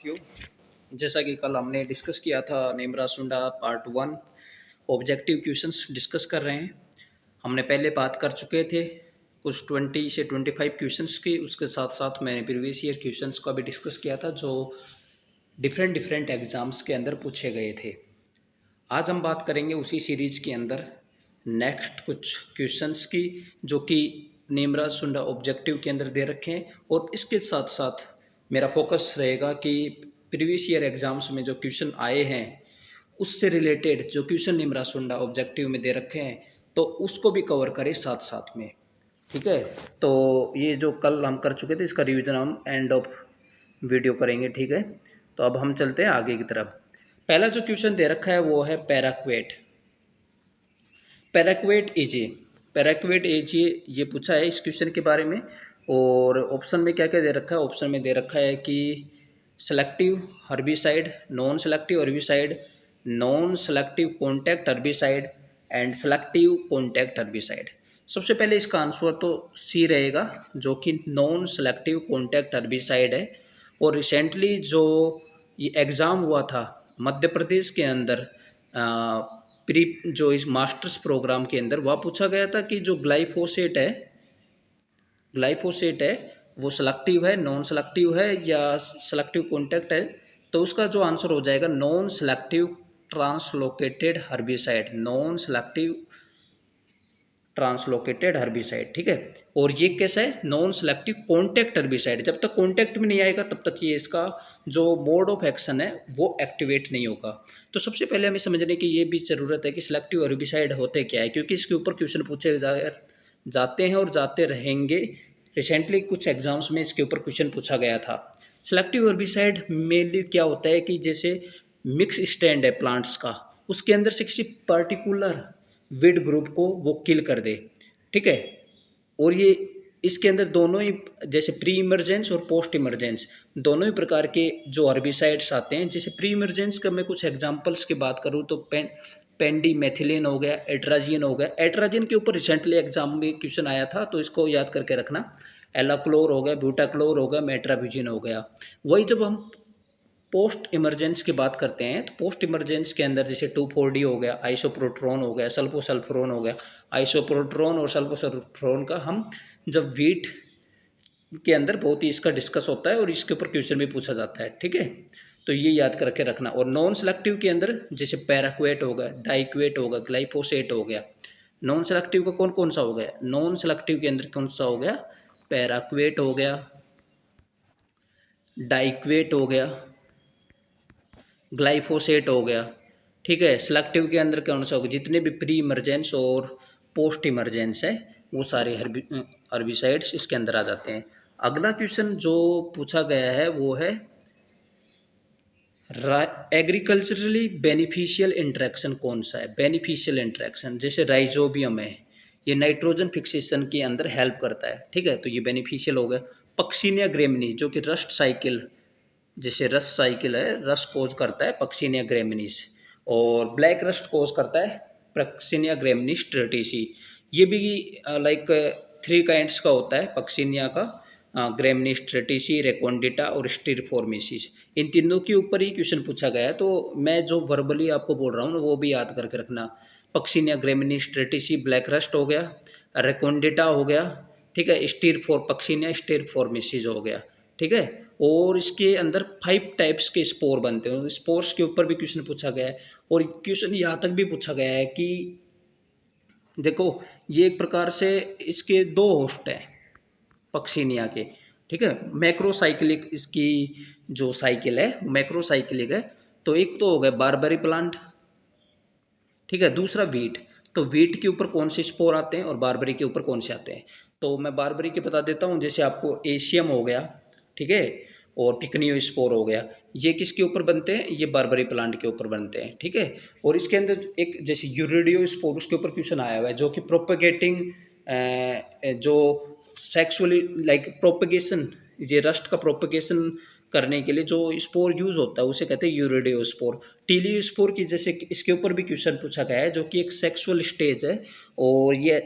साथियों, जैसा कि कल हमने डिस्कस किया था नेमरा सुंडा पार्ट 1 ऑब्जेक्टिव क्वेश्चंस डिस्कस कर रहे हैं। हमने पहले बात कर चुके थे कुछ 20 से 25 क्वेश्चंस की। उसके साथ साथ मैंने प्रीवियस ईयर क्वेश्चंस का भी डिस्कस किया था जो डिफरेंट डिफरेंट एग्ज़ाम्स के अंदर पूछे गए थे। आज हम बात करेंगे उसी सीरीज़ के अंदर नेक्स्ट कुछ क्वेश्चंस की जो कि नेमरा सुंडा ऑब्जेक्टिव के अंदर दे रखे हैं, और इसके साथ साथ मेरा फोकस रहेगा कि प्रीवियस ईयर एग्ज़ाम्स में जो क्वेश्चन आए हैं उससे रिलेटेड जो क्वेश्चन निमरा सुंडा ऑब्जेक्टिव में दे रखे हैं तो उसको भी कवर करें साथ साथ में। ठीक है, तो ये जो कल हम कर चुके थे इसका रिवीजन हम एंड ऑफ वीडियो करेंगे। ठीक है, तो अब हम चलते हैं आगे की तरफ। पहला जो क्वेश्चन दे रखा है वो है पैराक्वेट। पैराक्वेट एजे, पैराक्वेट एजे ये पूछा है इस क्वेश्चन के बारे में। और ऑप्शन में क्या क्या दे रखा है, ऑप्शन में दे रखा है कि selective herbicide, non selective herbicide, non selective contact herbicide and selective contact herbicide. सबसे पहले इसका आंसर तो सी रहेगा जो कि नॉन सेलेक्टिव कॉन्टैक्ट हर्बिसाइड है। और रिसेंटली जो ये एग्ज़ाम हुआ था मध्य प्रदेश के अंदर प्री जो इस मास्टर्स प्रोग्राम के अंदर, वह पूछा गया था कि जो ग्लाइफोसेट है वो सेलेक्टिव है, नॉन सेलेक्टिव है या सेलेक्टिव कॉन्टैक्ट है। तो उसका जो आंसर हो जाएगा non selective translocated herbicide, non selective translocated herbicide. ठीक है, और ये कैसा है, नॉन सेलेक्टिव कॉन्टैक्ट हर्बिसाइड। जब तक कॉन्टैक्ट में नहीं आएगा तब तक ये इसका जो मोड ऑफ एक्शन है वो एक्टिवेट नहीं होगा। तो सबसे पहले हमें समझने की ये भी ज़रूरत है कि सिलेक्टिव हर्बिसाइड होते क्या है, क्योंकि इसके ऊपर क्वेश्चन पूछे जाते हैं और जाते रहेंगे। रिसेंटली कुछ एग्जाम्स में इसके ऊपर क्वेश्चन पूछा गया था। सेलेक्टिव हर्बिसाइड मेनली क्या होता है कि जैसे मिक्स स्टैंड है प्लांट्स का, उसके अंदर से किसी पर्टिकुलर वीड ग्रुप को वो किल कर दे। ठीक है, और ये इसके अंदर दोनों ही जैसे प्री इमरजेंस और पोस्ट इमरजेंस दोनों ही प्रकार के जो हर्बिसाइड्स आते हैं। जैसे प्री इमरजेंस का मैं कुछ एग्जांपल्स की बात करूँ तो पेंडी मेथिलीन हो गया, एट्राजिन हो गया। एट्राजिन के ऊपर रिसेंटली एग्जाम में क्वेश्चन आया था तो इसको याद करके रखना। एलाक्लोर हो गया, ब्यूटाक्लोर हो गया, मेट्राबिजिन हो गया। वही जब हम पोस्ट इमरजेंस की बात करते हैं तो पोस्ट इमरजेंस के अंदर जैसे 2,4-D हो गया, आइसोप्रोट्रोन हो गया, सल्फोसल्फ्रोन हो गया। आइसोप्रोट्रोन और सल्फोसल्फ्रोन का हम जब वीट के अंदर बहुत ही इसका डिस्कस होता है और इसके ऊपर क्वेश्चन भी पूछा जाता है। ठीक है, तो ये याद करके रखना। और नॉन सेलेक्टिव के अंदर जैसे पैराक्वेट होगा, डाइक्वेट होगा, ग्लाइफोसेट हो गया। नॉन सेलेक्टिव का कौन कौन सा हो गया, नॉन सेलेक्टिव के अंदर कौन सा हो गया, पैराक्वेट हो गया, डाइक्वेट हो गया, ग्लाइफोसेट हो गया। ठीक है, सेलेक्टिव के अंदर कौन सा होगा, जितने भी प्री इमरजेंस और पोस्ट इमरजेंस है वो सारे हर्बिसाइड्स इसके अंदर आ जाते हैं। अगला क्वेश्चन जो पूछा गया है वो है एग्रीकल्चरली बेनिफिशियल इंटरेक्शन कौन सा है। बेनिफिशियल इंटरेक्शन जैसे राइजोबियम है, ये नाइट्रोजन फिक्सेशन के अंदर हेल्प करता है। ठीक है, तो ये बेनिफिशियल हो गया। पक्सिनिया ग्रेमिनी जो कि रस्ट साइकिल, जैसे रस्ट साइकिल है, रस्ट कोज करता है पक्सिनिया ग्रेमिनीस, और ब्लैक रस्ट कोज करता है पक्सिनिया ग्रेमिनीस ट्रेटिसी। ये भी लाइक 3 काइंड्स का होता है पक्सिनिया का, ग्रेमिनीस ट्रेटिसी, रेकोंडिटा और स्टिरफॉर्मिसिस। इन तीनों के ऊपर ही क्वेश्चन पूछा गया है, तो मैं जो वर्बली आपको बोल रहा हूँ वो भी याद करके रखना। पक्सिनिया ग्रेमिनीस ट्रेटिसी ब्लैक रस्ट हो गया, रेकोंडिटा हो गया, ठीक है, पक्सिनिया स्टिरफॉर्मिसिस हो गया। ठीक है, और इसके अंदर 5 टाइप्स के स्पोर बनते हैं। स्पोर्स के ऊपर भी क्वेश्चन पूछा गया है, और क्वेश्चन यहाँ तक भी पूछा गया है कि देखो ये एक प्रकार से इसके 2 होस्ट हैं पक्सिनिया के। ठीक है, मैक्रोसाइक्लिक इसकी जो साइकिल है मैक्रोसाइक्लिक है। तो एक तो हो गया बारबरी प्लांट, ठीक है, दूसरा वीट। तो वीट के ऊपर कौन से स्पोर आते हैं और बारबरी के ऊपर कौन से आते हैं। तो मैं बारबरी के बता देता हूँ, जैसे आपको एशियम हो गया, ठीक है, और पिकनियो स्पोर हो गया। ये किसके ऊपर बनते हैं, ये बारबरी प्लांट के ऊपर बनते हैं। ठीक है, और इसके अंदर एक जैसे यूरिडियो स्पोर, उसके ऊपर क्वेश्चन आया हुआ है जो कि प्रोपेगेटिंग जो सेक्सुअली लाइक प्रोपेगेशन, ये रस्ट का प्रोपेगेशन करने के लिए जो स्पोर यूज़ होता है उसे कहते हैं यूरिडियो स्पोर। टीलियो स्पोर की जैसे इसके ऊपर भी क्वेश्चन पूछा गया है जो कि एक सेक्सुअल स्टेज है, और ये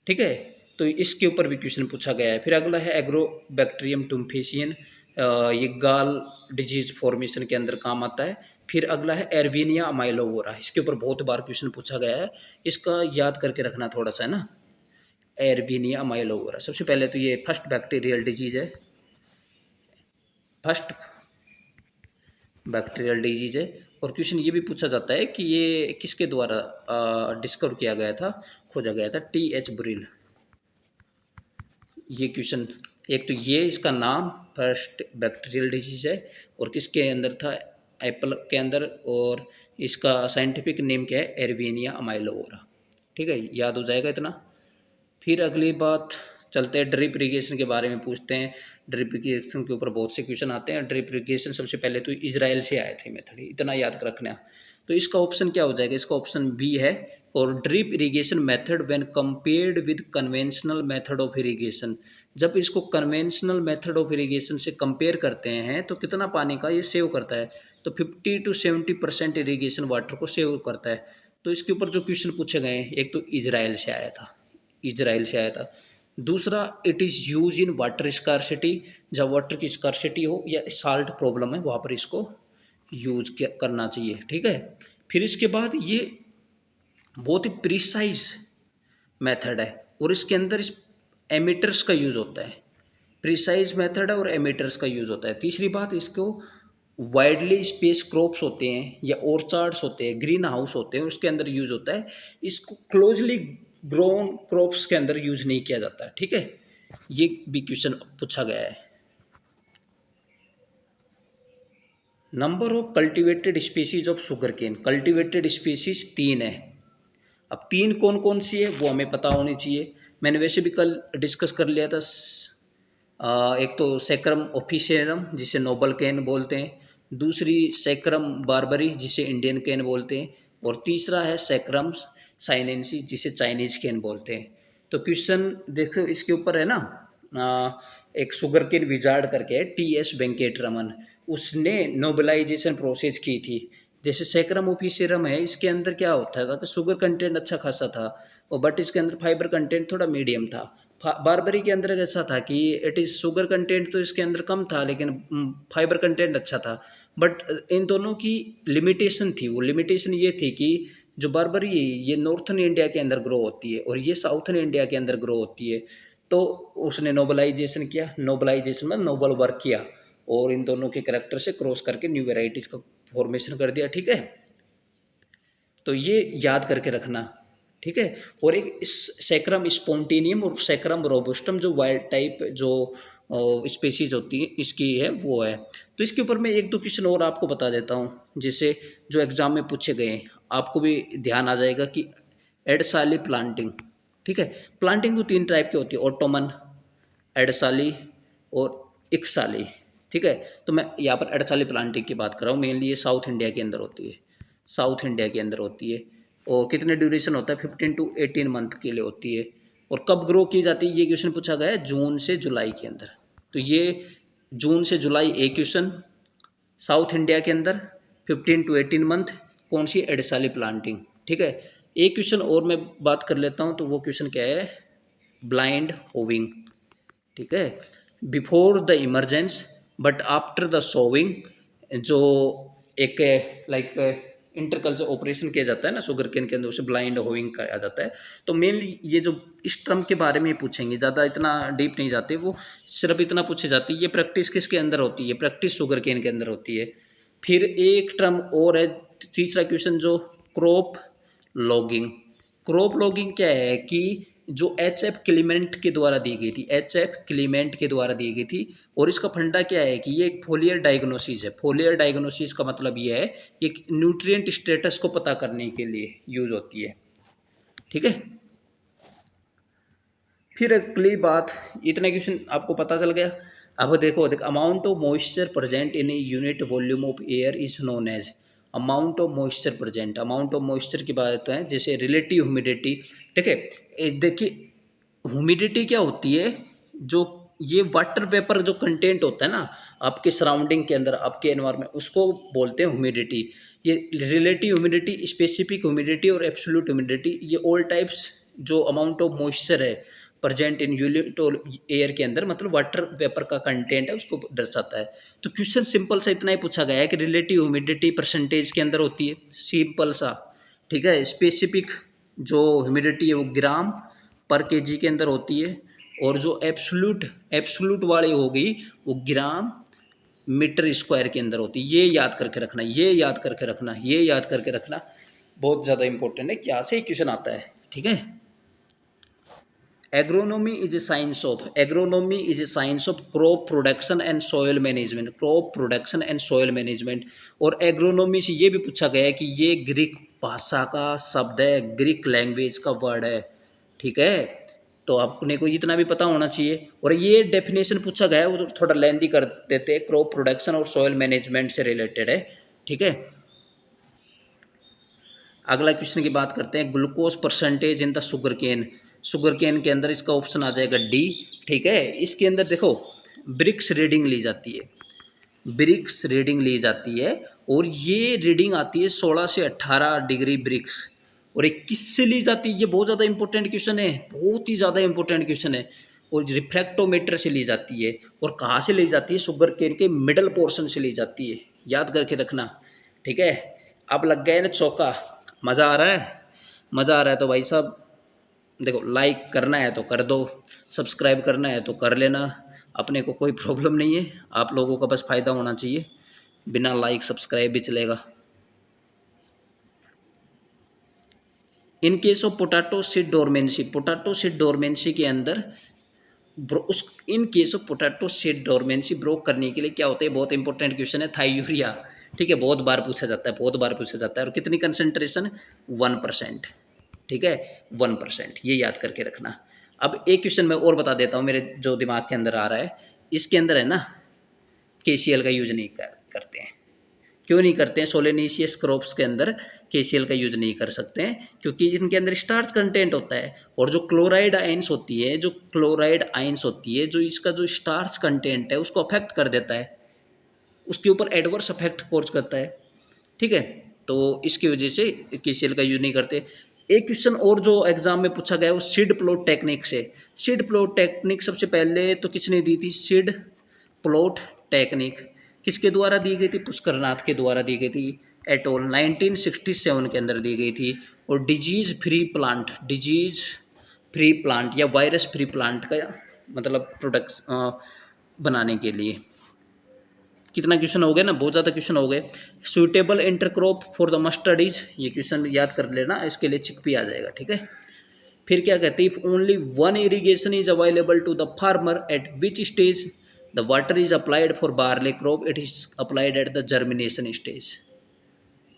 ठीक है, तो इसके ऊपर भी क्वेश्चन पूछा गया है। फिर अगला है एग्रोबैक्टीरियम टुम्फेसियन ये गाल डिजीज फॉर्मेशन के अंदर काम आता है। फिर अगला है एरवीनिया अमाइलोवोरा, इसके ऊपर बहुत बार क्वेश्चन पूछा गया है, इसका याद करके रखना थोड़ा सा, है ना। एरवीनिया अमाइलोवोरा सबसे पहले तो ये फर्स्ट बैक्टीरियल डिजीज है, फर्स्ट बैक्टीरियल डिजीज है। और क्वेश्चन ये भी पूछा जाता है कि ये किसके द्वारा डिस्कवर किया गया था, खोजा गया था, T.H. ब्रिल। ये क्वेश्चन, एक तो ये इसका नाम फर्स्ट बैक्टीरियल डिजीज है, और किसके अंदर था, एप्पल के अंदर, और इसका साइंटिफिक नेम क्या है, एरवीनिया अमाइलोवोरा। ठीक है, याद हो जाएगा इतना। फिर अगली बात चलते हैं, ड्रिप इरीगेशन के बारे में पूछते हैं। ड्रिप इरीगेशन के ऊपर बहुत से क्वेश्चन आते हैं। ड्रिप इरीगेशन सबसे पहले तो इजराइल से आए थे मेथड, इतना याद रखना। तो इसका ऑप्शन क्या हो जाएगा, इसका ऑप्शन बी है। और drip irrigation method when compared with conventional method of irrigation, जब इसको कन्वेंशनल मेथड ऑफ इरीगेशन से कंपेयर करते हैं तो कितना पानी का ये सेव करता है, तो 50 to 70% इरीगेशन वाटर को सेव करता है। तो इसके ऊपर जो क्वेश्चन पूछे गए हैं, एक तो इजराइल से आया था, इजराइल से आया था। दूसरा, it is use in water scarcity, जब वाटर की स्कारसिटी हो या साल्ट प्रॉब्लम है वहाँ पर इसको यूज करना चाहिए। ठीक है, फिर इसके बाद ये बहुत ही प्रिसाइज मेथड है, और इसके अंदर इस एमिटर्स का यूज़ होता है। प्रिसाइज मेथड है और एमिटर्स का यूज़ होता है। तीसरी बात, इसको वाइडली स्पेस क्रॉप्स होते हैं या ऑर्चार्ड्स होते हैं, ग्रीन हाउस होते हैं, उसके अंदर यूज़ होता है। इसको क्लोजली ग्रोन क्रॉप्स के अंदर यूज़ नहीं किया जाता है। ठीक है, ये भी क्वेश्चन पूछा गया है। Number of cultivated species of sugar cane, cultivated species 3 है। अब 3 कौन कौन सी है वो हमें पता होनी चाहिए। मैंने वैसे भी कल डिस्कस कर लिया था। एक तो सैक्रम ऑफिशियरम जिसे नोबल केन बोलते हैं, दूसरी सैक्रम बारबरी जिसे इंडियन केन बोलते हैं, और तीसरा है सैक्रम साइनेंसी जिसे चाइनीज केन बोलते हैं। तो क्वेश्चन देखो इसके ऊपर है ना, एक शुगर केन विजार्ड करके है, T.S. वेंकट रमन, उसने नोबलाइजेशन प्रोसेस की थी। जैसे सैक्रम ऑफिशियरम है, इसके अंदर क्या होता था कि शुगर कंटेंट अच्छा खासा था, और बट इसके अंदर फाइबर कंटेंट थोड़ा मीडियम था। बारबरी के अंदर ऐसा था कि इट इज़ शुगर कंटेंट तो इसके अंदर कम था, लेकिन फाइबर कंटेंट अच्छा था। बट इन दोनों की लिमिटेशन थी, वो लिमिटेशन ये थी कि जो बारबरी है ये नॉर्थन इंडिया के अंदर ग्रो होती है और ये साउथन इंडिया के अंदर ग्रो होती है। तो उसने नोबलाइजेशन किया, नोबलाइजेशन में नोबल वर्क किया, और इन दोनों के करेक्टर से क्रॉस करके न्यू वेराइटीज़ का फॉर्मेशन कर दिया। ठीक है, तो ये याद करके रखना। ठीक है, और एक इस सैक्रम स्पॉन्टेनियम और सैक्रम रोबस्टम जो वाइल्ड टाइप जो स्पेसीज होती है इसकी है वो है। तो इसके ऊपर मैं एक दो क्वेश्चन और आपको बता देता हूँ, जैसे जो एग्जाम में पूछे गए हैं, आपको भी ध्यान आ जाएगा कि एडसाली प्लांटिंग। ठीक है, प्लांटिंग तो 3 टाइप की होती है, ऑटोमन, एडसाली और इकसाली। ठीक है, तो मैं यहाँ पर एडसाली प्लांटिंग की बात कर रहा हूँ, मेनली ये साउथ इंडिया के अंदर होती है, साउथ इंडिया के अंदर होती है। और कितने ड्यूरेशन होता है, 15 to 18 मंथ के लिए होती है। और कब ग्रो की जाती है, ये क्वेश्चन पूछा गया है जून से जुलाई के अंदर। तो ये जून से जुलाई एक क्वेश्चन, साउथ इंडिया के अंदर 15 to 18 मंथ, कौन सी, एडसाली प्लांटिंग। ठीक है, एक क्वेश्चन और मैं बात कर लेता हूँ, तो वो क्वेश्चन क्या है, ब्लाइंड होविंग। ठीक है, before the emergence but after the sowing, जो एक लाइक इंटरकल्चर ऑपरेशन किया जाता है ना शुगर केन के अंदर, उसे ब्लाइंड होविंग कहा जाता है। तो मेनली ये जो इस टर्म के बारे में पूछेंगे, ज़्यादा इतना डीप नहीं जाते, वो सिर्फ इतना पूछी जाती है ये प्रैक्टिस किसके अंदर होती है, प्रैक्टिस शुगर केन के अंदर होती है। फिर एक टर्म और है, तीसरा क्वेश्चन जो क्रॉप लॉगिंग। क्रॉप लॉगिंग क्या है कि जो एच.एफ. क्लीमेंट के द्वारा दी गई थी, एच.एफ. क्लीमेंट के द्वारा दी गई थी, और इसका फंडा क्या है कि ये एक फोलियर डायग्नोसिस है। फोलियर डायग्नोसिस का मतलब ये है कि न्यूट्रिएंट स्टेटस को पता करने के लिए यूज होती है। ठीक है, फिर अगली बात, इतना क्वेश्चन आपको पता चल गया। अब देखो, amount of moisture present in a unit volume of air is known as amount of moisture present. Amount of moisture की बात है, जैसे रिलेटिव ह्यूमिडिटी। देखिए ह्यूमिडिटी क्या होती है, जो ये वाटर वेपर जो कंटेंट होता है ना आपके सराउंडिंग के अंदर, आपके एनवायरमेंट, उसको बोलते हैं ह्यूमिडिटी। ये रिलेटिव ह्यूमिडिटी, स्पेसिफिक ह्यूमिडिटी और एब्सोल्यूट ह्यूमिडिटी, ये ऑल टाइप्स जो अमाउंट ऑफ मॉइस्चर है प्रेजेंट इन यूनिट और एयर के अंदर, मतलब वाटर वेपर का कंटेंट है उसको दर्शाता है। तो क्वेश्चन सिंपल सा इतना ही पूछा गया है कि रिलेटिव ह्यूमिडिटी परसेंटेज के अंदर होती है, सिंपल सा, ठीक है। स्पेसिफिक जो ह्यूमिडिटी है वो ग्राम पर केजी के अंदर होती है, और जो एब्सोल्यूट एब्सोल्यूट वाली होगी वो ग्राम मीटर स्क्वायर के अंदर होती है। ये याद करके रखना, ये याद करके रखना, ये याद करके रखना, बहुत ज़्यादा इंपॉर्टेंट है, क्या से क्वेश्चन आता है, ठीक है। Agronomy is a science of, agronomy is a science of crop production and soil management, crop production and soil management. और एग्रोनॉमी से ये भी पूछा गया है कि ये ग्रीक भाषा का शब्द है, ग्रीक लैंग्वेज का वर्ड है, ठीक है। तो अपने को इतना भी पता होना चाहिए। और ये डेफिनेशन पूछा गया है, वो थोड़ा लेंदी कर देते हैं, क्रॉप प्रोडक्शन और सॉयल मैनेजमेंट से रिलेटेड है, ठीक है। अगला क्वेश्चन की बात करते हैं, glucose percentage in the sugarcane. Sugarcane के अंदर इसका ऑप्शन आ जाएगा डी, ठीक है। इसके अंदर देखो ब्रिक्स रीडिंग ली जाती है, ब्रिक्स रीडिंग ली जाती है, और ये रीडिंग आती है 16 से 18 डिग्री ब्रिक्स। और ये किससे ली जाती है, ये बहुत ज़्यादा इंपॉर्टेंट क्वेश्चन है, बहुत ही ज़्यादा इंपॉर्टेंट क्वेश्चन है। और रिफ्रैक्टोमीटर से ली जाती है, और कहाँ से ली जाती है, शुगर केन के मिडल पोर्शन से ली जाती है, याद करके रखना, ठीक है। अब लग गया है ना चौका, मज़ा आ रहा है, मज़ा आ रहा है तो भाई साहब देखो, लाइक करना है तो कर दो, सब्सक्राइब करना है तो कर लेना, अपने को कोई प्रॉब्लम नहीं है, आप लोगों का बस फ़ायदा होना चाहिए, बिना लाइक सब्सक्राइब भी चलेगा। इन case of potato seed dormancy, potato seed dormancy के अंदर उस इन case of potato seed dormancy broke करने के लिए क्या होता है, बहुत इंपॉर्टेंट क्वेश्चन है, थाइयूरिया, ठीक है। बहुत बार पूछा जाता है, बहुत बार पूछा जाता है। और कितनी कंसंट्रेशन, 1%, ठीक है, 1%, ये याद करके रखना। अब एक क्वेश्चन मैं और बता देता हूँ, मेरे जो दिमाग के अंदर आ रहा है, इसके अंदर है ना KCl का यूज नहीं करते हैं। क्यों नहीं करते हैं, सोलेनेसियस क्रॉप्स के अंदर KCl का यूज नहीं कर सकते हैं, क्योंकि इनके अंदर स्टार्च कंटेंट होता है, और जो क्लोराइड आइंस होती है, जो क्लोराइड आइंस होती है, जो इसका जो स्टार्च कंटेंट है उसको अफेक्ट कर देता है, उसके ऊपर एडवर्स अफेक्ट कोज करता है, ठीक है। तो इसकी वजह से KCl का यूज नहीं करते। एक क्वेश्चन और जो एग्जाम में पूछा गया है वो सीड प्लॉट टेक्निक से। सीड प्लॉट टेक्निक सबसे पहले तो किसने दी थी, सीड प्लॉट टेक्निक किसके द्वारा दी गई थी, पुष्करनाथ के द्वारा दी गई थी, एटोल 1967 के अंदर दी गई थी। और disease free plant, disease free plant या वायरस फ्री प्लांट का मतलब प्रोडक्ट्स बनाने के लिए। कितना क्वेश्चन हो गया ना, बहुत ज़्यादा क्वेश्चन हो गए। Suitable intercrop for the mustard is, ये क्वेश्चन याद कर लेना, इसके लिए चिकपी आ जाएगा, ठीक है। फिर क्या कहते हैं, if only one irrigation is available to the farmer at which stage the water is applied for barley crop, it is applied at the germination stage,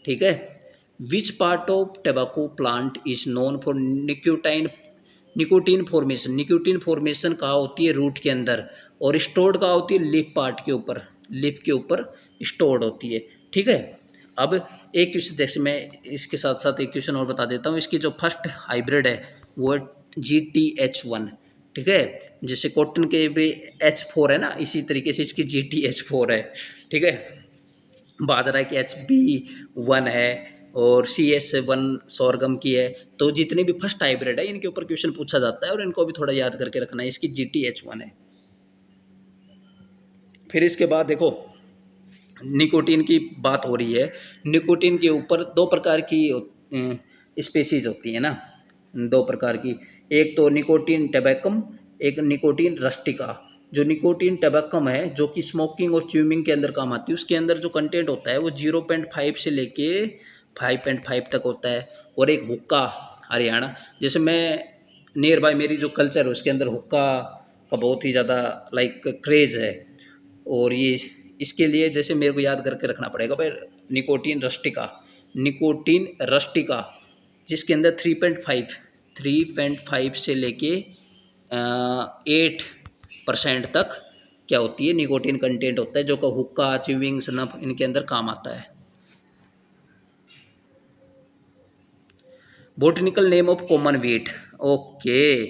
ठीक है। Which part of tobacco plant is known for nicotine, nicotine formation, nicotine formation कहाँ होती है, root के अंदर, और stored कहाँ होती है, लीफ पार्ट के ऊपर, लीफ के ऊपर स्टोर्ड होती है, ठीक है। अब एक क्वेश्चन जैसे मैं इसके साथ साथ एक क्वेश्चन और बता देता हूँ, इसकी जो फर्स्ट हाइब्रिड है वो है GTH1, ठीक है। जैसे कॉटन के भी H4 है ना, इसी तरीके से इसकी GTH4 है, ठीक है। बाजरा की HB1 है, और CS1 सोरगम की है। तो जितने भी फर्स्ट हाइब्रिड है इनके ऊपर क्वेश्चन पूछा जाता है, और इनको भी थोड़ा याद करके रखना है, इसकी GTH1 है। फिर इसके बाद देखो निकोटीन की बात हो रही है, निकोटीन के ऊपर दो प्रकार की स्पेसीज होती है ना, दो प्रकार की, एक तो निकोटीन टबैकम, एक निकोटीन रस्टिका। जो निकोटीन टबैकम है जो कि स्मोकिंग और च्यूइंग के अंदर काम आती है, उसके अंदर जो कंटेंट होता है वो 0.5 से लेके 5.5 तक होता है। और एक हुक्का हरियाणा, जैसे मैं नियर बाय मेरी जो कल्चर है उसके अंदर हुक्का का बहुत ही ज़्यादा लाइक क्रेज़ है। और ये इसके लिए जैसे मेरे को याद करके रखना पड़ेगा भाई, निकोटीन रस्टिका, निकोटीन रस्टिका जिसके अंदर 3.5 से लेके 8% तक क्या होती है, निकोटीन कंटेंट होता है, जो कि हुक्का, च्यूइंग, स्नफ इनके अंदर काम आता है। Botanical name of common wheat, okay.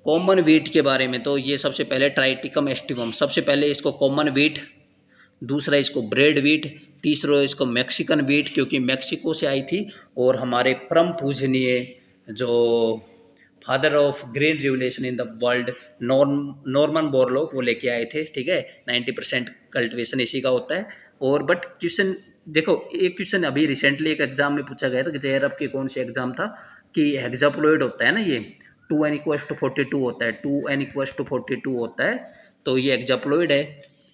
Common wheat के बारे में तो ये सबसे पहले ट्राइटिकम एस्टिवम, सबसे पहले इसको कॉमन वीट, दूसरा इसको ब्रेड वीट, तीसरा इसको मैक्सिकन वीट, क्योंकि मैक्सिको से आई थी। और हमारे परम पूजनीय जो father of grain revolution in the world, Norman Borlaug वो लेके आए थे, ठीक है। 90% कल्टिवेशन इसी का होता है। और बट क्वेश्चन देखो, एक क्वेश्चन अभी रिसेंटली एक एग्जाम में पूछा गया था कि जेआरएफ के कौन से एग्जाम था, कि हेक्साप्लॉइड होता है ना ये, 2n=42 होता है, 2n=42 होता है, तो ये हेक्साप्लॉइड है।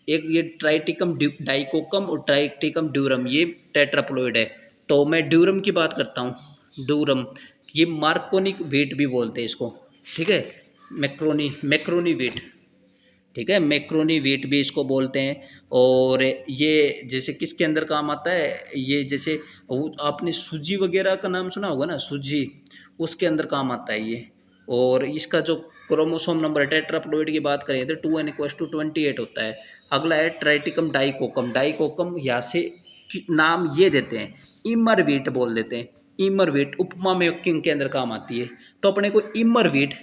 एक ये ट्राइटिकम डाइकोकम और ट्राइटिकम ड्यूरम ये टेट्राप्लॉइड है। तो मैं ड्यूरम की बात करता हूँ। ड्यूरम ये मार्कोनिक वेट भी बोलते हैं इसको, ठीक है। मैक्रोनी वेट, ठीक है, मैक्रोनी वेट भी इसको बोलते हैं। और ये जैसे किसके अंदर काम आता है, ये जैसे आपने सूजी वगैरह का नाम सुना होगा ना, सूजी, उसके अंदर काम आता है ये। और इसका जो क्रोमोसोम नंबर है, टेट्राप्लॉइड की बात करें तो 2n=28 होता है। अगला है ट्राइटिकम डाइकोकम। डाइकोकम यहाँ से नाम ये देते हैं, इमर वीट बोल देते हैं। इमर वीट उपमा मेकिंग के अंदर काम आती है। तो अपने को इमर वीट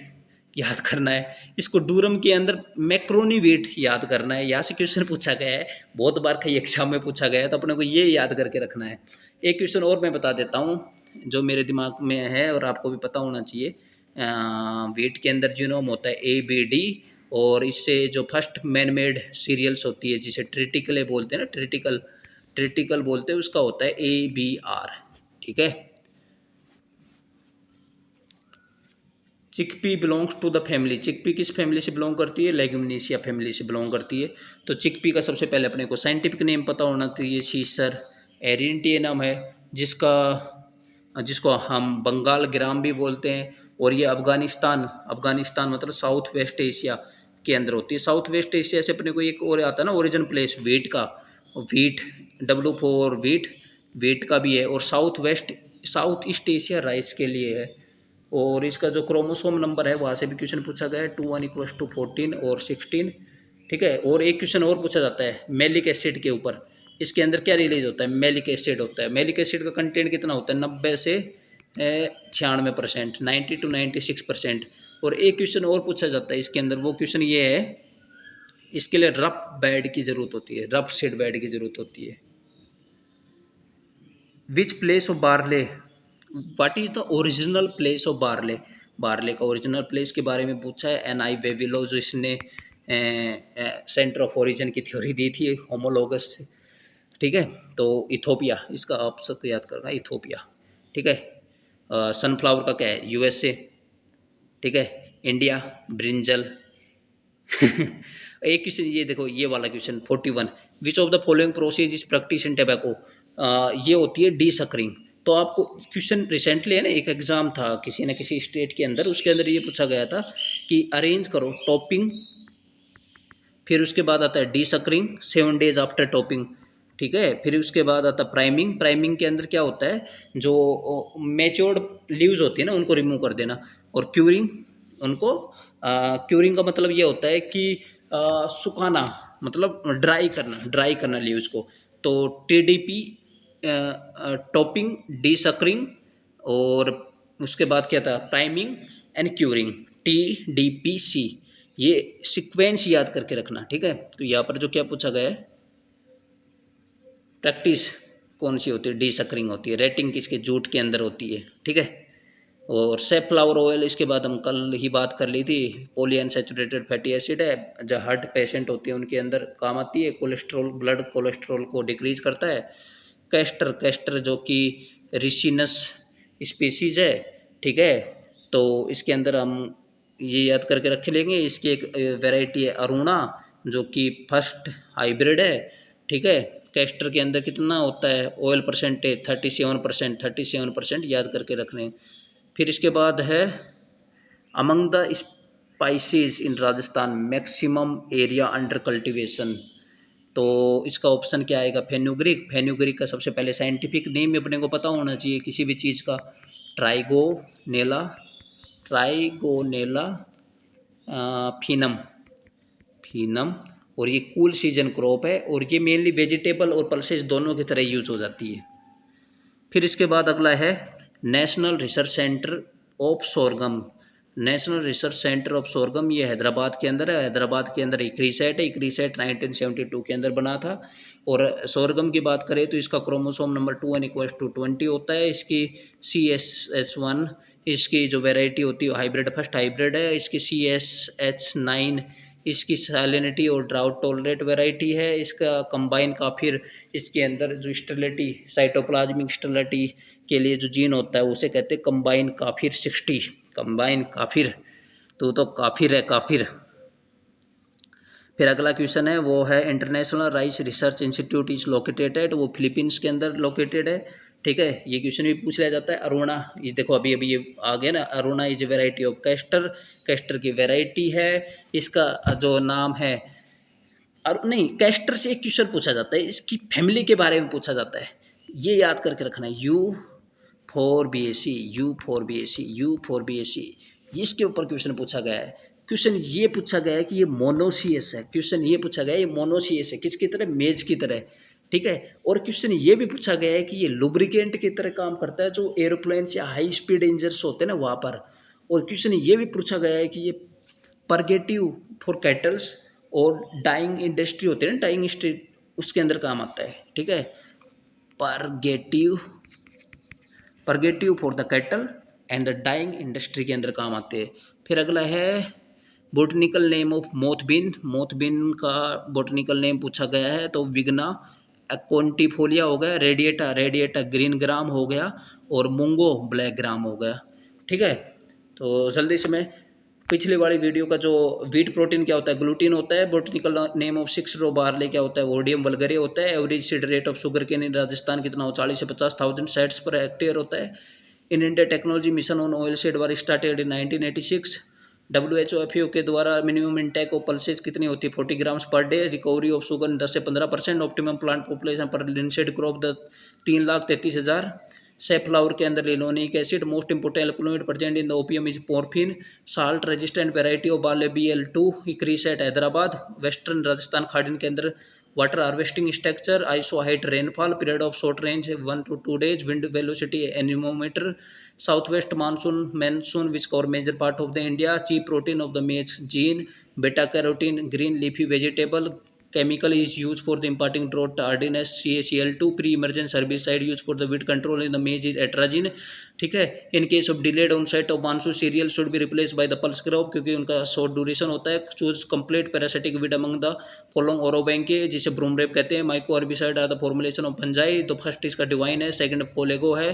याद करना है, इसको डूरम के अंदर मैक्रोनी वेट याद करना है। यहाँ से क्वेश्चन पूछा गया है, बहुत बार कई एग्जाम में पूछा गया है, तो अपने को ये याद करके रखना है। एक क्वेश्चन और मैं बता देता हूँ जो मेरे दिमाग में है और आपको भी पता होना चाहिए। वेट के अंदर जीनोम होता है ABD, और इससे जो फर्स्ट मैन मेड सीरियल्स होती है जिसे ट्रिटिकल बोलते हैं ना, ट्रिटिकल बोलते हैं, उसका होता है ABR, ठीक है। Chickpea belongs to the family. Chickpea किस फैमिली से बिलोंग करती है, लेग्यूमिनेसिया फैमिली से बिलोंग करती है। तो चिकपी का सबसे पहले अपने को साइंटिफिक नेम पता होना चाहिए, सीसर एरिएंटियनम है, जिसका जिसको हम बंगाल ग्राम भी बोलते हैं। और ये अफगानिस्तान मतलब साउथ वेस्ट एशिया के अंदर होती है। साउथ वेस्ट एशिया से अपने को एक और आता है ना ओरिजिन प्लेस वीट का, वीट W4 वीट का भी है। और साउथ ईस्ट एशिया राइस के लिए है। और इसका जो क्रोमोसोम नंबर है वहाँ से भी क्वेश्चन पूछा गया है, 2n=14 और 16, ठीक है। और एक क्वेश्चन और पूछा जाता है मेलिक एसिड के ऊपर, इसके अंदर क्या रिलीज होता है, मेलिक एसिड होता है। मेलिक एसिड का कंटेंट कितना होता है, 90 से 96%, 90 to 96%। और एक क्वेश्चन और पूछा जाता है इसके अंदर, वो क्वेश्चन ये है, इसके लिए रफ बेड की जरूरत होती है, रफ सीड बेड की जरूरत होती है। Which place of barley, what is the original place of barley. Barley का ओरिजिनल प्लेस के बारे में पूछा है। NI वेविलो जो इसने सेंटर ऑफ ओरिजिन की थ्योरी दी थी होमोलोगस से, ठीक है। तो इथोपिया, इसका आप सबको याद करना, इथोपिया, ठीक है। सनफ्लावर का क्या है, USA, ठीक है। India brinjal. एक क्वेश्चन ये देखो, ये वाला question 41, which of the following process is practice in tobacco. ये होती है डी सकरिंग। तो आपको क्वेश्चन रिसेंटली है ना, एक एग्जाम था किसी न किसी स्टेट के अंदर, उसके अंदर ये पूछा गया था कि अरेंज करो टॉपिंग, फिर उसके बाद आता है D suckering 7 days after topping, ठीक है। फिर उसके बाद आता है प्राइमिंग। प्राइमिंग के अंदर क्या होता है, जो मैच्योर्ड लीव्स होती है ना उनको रिमूव कर देना। और क्यूरिंग, उनको क्यूरिंग का मतलब ये होता है कि सुखाना, मतलब ड्राई करना लीव्स को। तो TDP टॉपिंग, डी सकरिंग, और उसके बाद क्या था, प्राइमिंग एंड क्यूरिंग, TDPC। ये सीक्वेंस याद करके रखना, ठीक है। तो यहाँ पर जो क्या पूछा गया है, प्रैक्टिस कौन सी होती है, डी सकरिंग होती है। रेटिंग किसके, जूट के अंदर होती है, ठीक है। और सेफ्लावर ऑयल, इसके बाद हम कल ही बात कर ली थी, पॉलीअनसैचुरेटेड फैटी एसिड है, जो हार्ट पेशेंट होती है उनके अंदर काम आती है। कोलेस्ट्रॉल, ब्लड कोलेस्ट्रॉल को डिक्रीज करता है। कैस्टर जो कि रिसिनस स्पीसीज है, ठीक है। तो इसके अंदर हम ये याद करके रख लेंगे, इसकी एक वैरायटी है अरुणा, जो कि फर्स्ट हाइब्रिड है, ठीक है। कैस्टर के अंदर कितना होता है ऑयल परसेंटेज, 37% याद करके रखने। फिर इसके बाद है among the species in Rajasthan maximum area under cultivation. तो इसका ऑप्शन क्या आएगा, फेन्यूग्रिक। फेन्यूग्रिक का सबसे पहले साइंटिफिक नेम अपने को पता होना चाहिए किसी भी चीज़ का, ट्राइगोनेला फिनम। और ये कूल सीजन क्रॉप है, और ये मेनली वेजिटेबल और पल्सेस दोनों की तरह यूज हो जाती है। फिर इसके बाद अगला है national research centre of sorghum. National research centre of sorghum ये हैदराबाद के अंदर है। हैदराबाद के अंदर इक्रीसेट है, इक्रीसेट 1972 के अंदर बना था। और सोरगम की बात करें तो इसका क्रोमोसोम नंबर 2n=20 होता है। इसकी CSH1 इसकी जो वैरायटी होती है हाइब्रिड, फर्स्ट हाइब्रिड है। इसकी CSH9 इसकी सैलिनिटी और ड्राउट टॉलरेट वैरायटी है। इसका कंबाइन काफिर, इसके अंदर जो स्टेरिलिटी, साइटोप्लाज्मिक स्टेरिलिटी के लिए जो जीन होता है उसे कहते हैं कंबाइन काफिर 60, कंबाइन काफिर। तो काफिर है काफिर। फिर अगला क्वेश्चन है वो है international rice research institute is located है, तो वो फिलीपींस के अंदर लोकेटेड है। ठीक है, ये क्वेश्चन भी पूछ लिया जाता है। अरुणा, ये देखो अभी अभी ये आ गया ना, Aruna is variety of castor, castor की वेराइटी है। इसका जो नाम है, और नहीं, कैस्टर से एक क्वेश्चन पूछा जाता है, इसकी फैमिली के बारे में पूछा जाता है, ये याद करके रखना है। U4BAC, U4BAC, U4BAC, इसके ऊपर क्वेश्चन पूछा गया है। क्वेश्चन ये पूछा गया है कि ये मोनोसियस है, क्वेश्चन ये पूछा गया है ये मोनोसियस है, किसकी तरह, मेज की तरह। ठीक है, और क्वेश्चन ये भी पूछा गया है कि ये लुब्रिकेंट की तरह काम करता है जो एरोप्लेन या हाई स्पीड इंजर्स होते हैं ना वहाँ पर। और क्वेश्चन ये भी पूछा गया है कि ये परगेटिव फॉर कैटल्स और डाइंग इंडस्ट्री होती है ना, डाइंग इंडस्ट्री, उसके अंदर काम आता है। ठीक है, purgative, purgative for the cattle and the dyeing industry के अंदर काम आते हैं। फिर अगला है botanical name of moth bean, moth bean का बोटनिकल नेम पूछा गया है, तो विग्ना एक्कोंटिफोलिया हो गया, रेडिएटा, रेडिएटा ग्रीन ग्राम हो गया, और मुंगो ब्लैक ग्राम हो गया। ठीक है, तो जल्दी से मैं पिछली वाली वीडियो का जो व्हीट प्रोटीन क्या होता है, ग्लूटीन होता है, botanical name of 6 row barley क्या होता है, ओडियम वल्गरे होता है। Average seed rate of sugar cane in Rajasthan कितना हो, 40 से 50,000 सेट्स पर हेक्टेयर होता है। In India technology mission on oil seed were started in 1986। WHO FAO के द्वारा मिनिमम इंटेक ऑफ पल्सेज कितनी होती है, 40 grams per day. Recovery of sugar 10 से 15%। ऑप्टिमम प्लांट पॉपुलेशन पर लिनसेड क्रॉप 3,33,000। सेफ्लावर के अंदर linoleic acid, most important alkaloid present in the opium is porphine. Salt resistant variety of barley BL2 इक्रीस at Hyderabad. Western Rajasthan khadin के अंदर water harvesting structure, isohyet rainfall, period of short range 1 to 2 days, wind velocity anemometer, south west monsoon which cover major part of the India, cheap protein of the maize zein, beta carotene, green leafy vegetable, chemical is used for the imparting drought tardiness, CaCl2, pre-emergent herbicide used for the weed control in the maize is atrazine। ठीक है, in case of delayed onset of monsoon cereal should be replace by the pulse crop, क्योंकि उनका short duration होता है। Choose complete parasitic weed among the following orobanche, जिसे broomrape कहते हैं। Myco herbicide are the formulation of fungi, तो first इसका devine है, सेकंड पोलेगो है,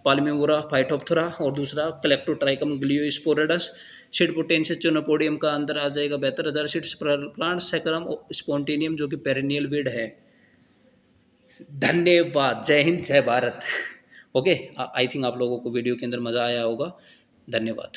पाल्मिवोरा फाइटोप्थोरा, और दूसरा कलेक्टोट्राइकम ग्लियोस्पोरेडस। सीड पोटेंशियल चुनोपोडियम का अंदर आ जाएगा 72,000 सीड्स पर प्लांट। सैकरम स्पॉन्टेनियम जो कि पेरिनियल वीड है। धन्यवाद, जय हिंद, जय भारत। ओके, आई थिंक आप लोगों को वीडियो के अंदर मज़ा आया होगा। धन्यवाद।